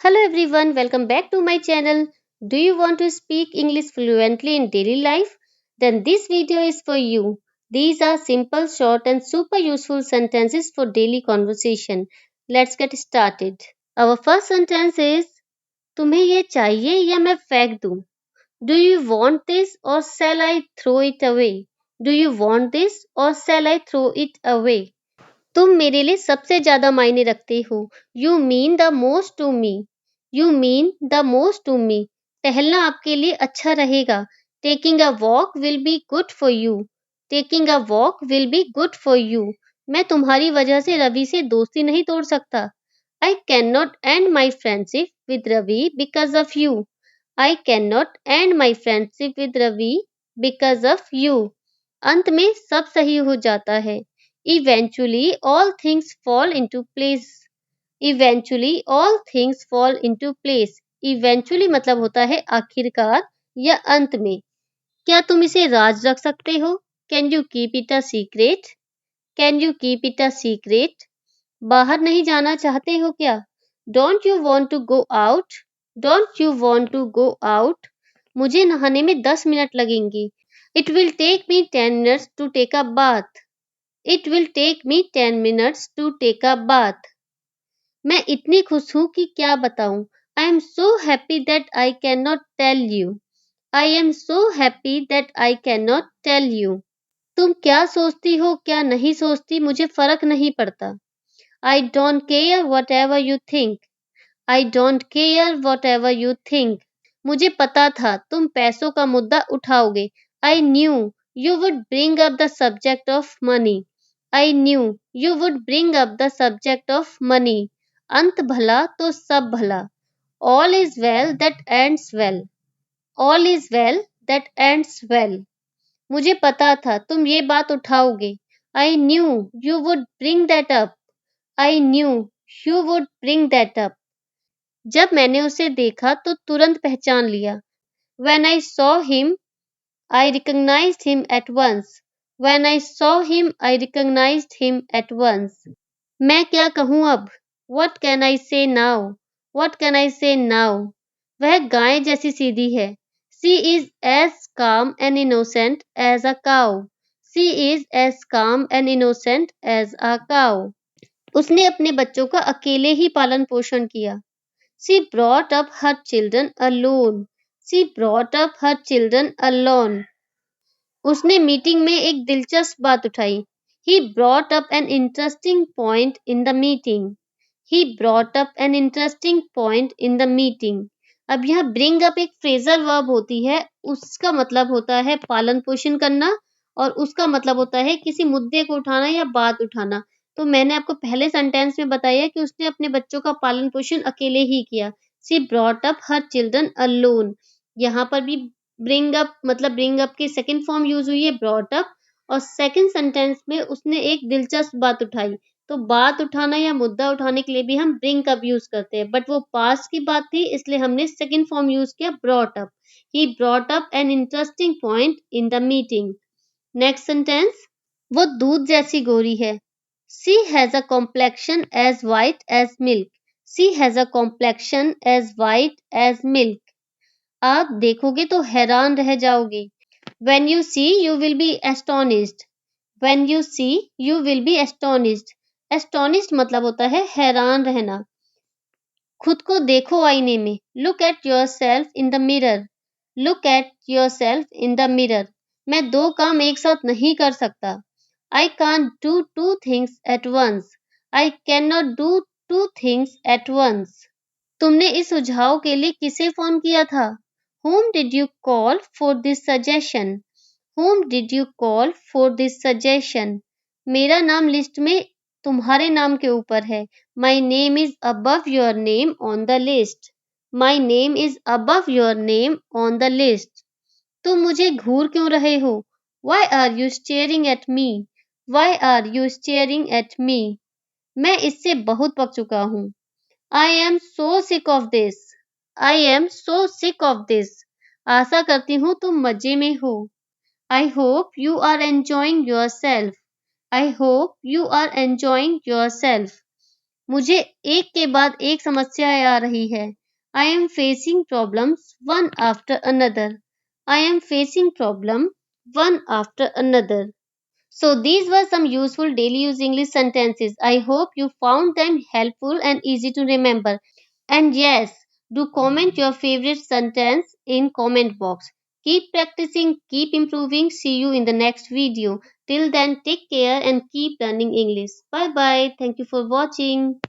Hello everyone, welcome back to my channel. Do you want to speak English fluently in daily life? Then this video is for you. These are simple, short and super useful sentences for daily conversation. Let's get started. Our first sentence is तुम्हें ये चाहिए या मैं फेंक दूं? Do you want this or shall I throw it away? Do you want this or shall I throw it away? तुम मेरे लिए सबसे ज्यादा मायने रखते हो. You mean the most to me. You mean the most to me. टहलना आपके लिए अच्छा रहेगा. Taking a walk will be good for you. Taking a walk will be good for you. मैं तुम्हारी वजह से रवि से दोस्ती नहीं तोड़ सकता. I can not end my friendship with Ravi because of you. I can not end my friendship with Ravi because of you. अंत में सब सही हो जाता है. Eventually, all things fall into place. Eventually, all things fall into place. Eventually मतलब होता है आखिरकार या अंत में. क्या तुम इसे राज रख सकते हो? Can you keep it a secret? Can you keep it a secret? बाहर नहीं जाना चाहते हो क्या? Don't you want to go out? Don't you want to go out? मुझे नहाने में 10 मिनट लगेंगे. It will take me 10 minutes to take a bath. It will take me 10 minutes to take a bath. मैं इतनी खुश हूँ कि क्या बताऊँ. I am so happy that I cannot tell you. I am so happy that I cannot tell you. तुम क्या सोचती हो क्या नहीं सोचती मुझे फर्क नहीं पड़ता. I don't care whatever you think. I don't care whatever you think. मुझे पता था तुम पैसों का मुद्दा उठाओगे. I knew you would bring up the subject of money. I knew you would bring up the subject of money. अंत भला तो सब भला. All is well that ends well. All is well that ends well. मुझे पता था तुम ये बात उठाओगे. I knew you would bring that up. I knew you would bring that up. जब मैंने उसे देखा तो तुरंत पहचान लिया. When I saw him, I recognized him at once. When I saw him, I recognized him at once. मैं क्या कहूँ अब? What can I say now? What can I say now? वह गाय जैसी सीधी है. She is as calm and innocent as a cow. She is as calm and innocent as a cow. उसने अपने बच्चों का अकेले ही पालन पोषण किया. She brought up her children alone. She brought up her children alone. उसने मीटिंग में एक दिलचस्प बात उठाई. He brought up an interesting point in the meeting. He brought up an interesting point in the meeting. अब यहाँ bring up एक phrasal verb होती है. उसका मतलब होता है पालन पोषण करना और उसका मतलब होता है किसी मुद्दे को उठाना या बात उठाना. तो मैंने आपको पहले सेंटेंस में बताया कि उसने अपने बच्चों का पालन पोषण अकेले ही किया. She brought up her children alone. यहाँ पर भी ब्रिंग अप मतलब ब्रिंग अप की सेकंड फॉर्म यूज हुई है ब्रॉट अप और सेकंड सेंटेंस में उसने एक दिलचस्प बात उठाई. तो बात उठाना या मुद्दा उठाने के लिए भी हम ब्रिंग अप यूज करते हैं बट वो पास्ट की बात थी इसलिए हमने सेकंड फॉर्म यूज किया brought up. He brought up an interesting point in the meeting. Next sentence. वो दूध जैसी गोरी है. She has a complexion as white as milk. She has a complexion as white as milk. आप देखोगे तो हैरान रह जाओगे. When you see, you will be astonished. When you see, you will be astonished. Astonished मतलब होता है हैरान रहना. खुद को देखो आईने में. Look at yourself in the mirror. Look at yourself in the mirror. मैं दो काम एक साथ नहीं कर सकता. I can't do two things at once. I cannot do two things at once. तुमने इस सुझाव के लिए किसे फोन किया था? Whom did you call for this suggestion? Whom did you call for this suggestion? मेरा नाम लिस्ट में तुम्हारे नाम के ऊपर है. My name is above your name on the list. My name is above your name on the list. तुम मुझे घूर क्यों रहे हो? Why are you staring at me? Why are you staring at me? मैं इससे बहुत पक चुका हूँ. I am so sick of this. I am so sick of this. आशा करती हूँ तुम मजे में हो. I hope you are enjoying yourself. I hope you are enjoying yourself. मुझे एक के बाद एक समस्या आ रही है. I am facing problems one after another. I am facing problem one after another. So these were some useful daily use English sentences. I hope you found them helpful and easy to remember. And yes, do comment your favorite sentence in comment box. Keep practicing, keep improving. See you in the next video. Till then, take care and keep learning English. Bye bye. Thank you for watching.